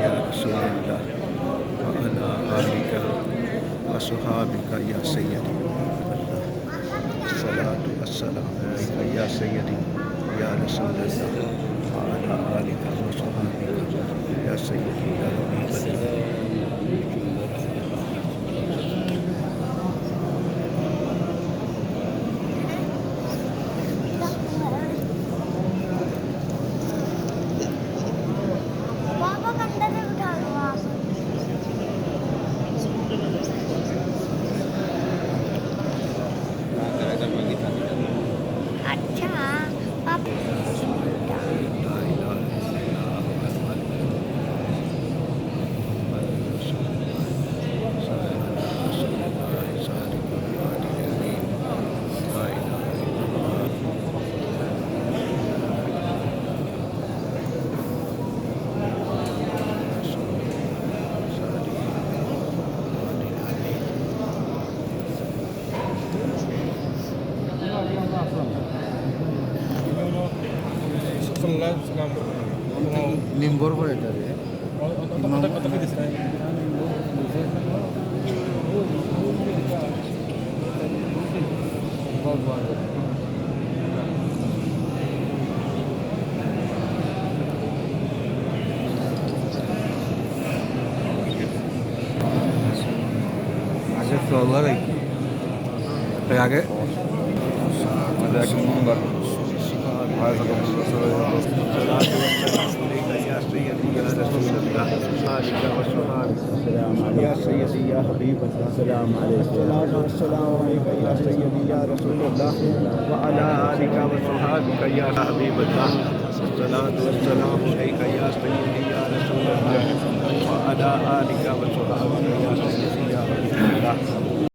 या रसूलल्लाह व अला आलिका व सुहाबिका या सय्यदी अस्सलातु वस्सलामु अलैका या सय्यदी या रसूलल्लाह व अला आलिका व सुहाबिका या सय्यदी या हबीबल्लाह। पापा कंधे पे बिठा दो आप। अच्छा पापा নিম্বর পরে এটা রে আগে ফ্লোর লাগাই আগে আমাদের এক নম্বর या सय्यदी या हबीबल्लाह अस्सलाम अलैका या सय्यदी या रसूलल्लाह व अला आलिका व सुहाबिका या हबीबल्लाह अस्सलातु वस्सलामु अलैका या सय्यदी या रसूलल्लाह व अला आलिका व सुहाबिका या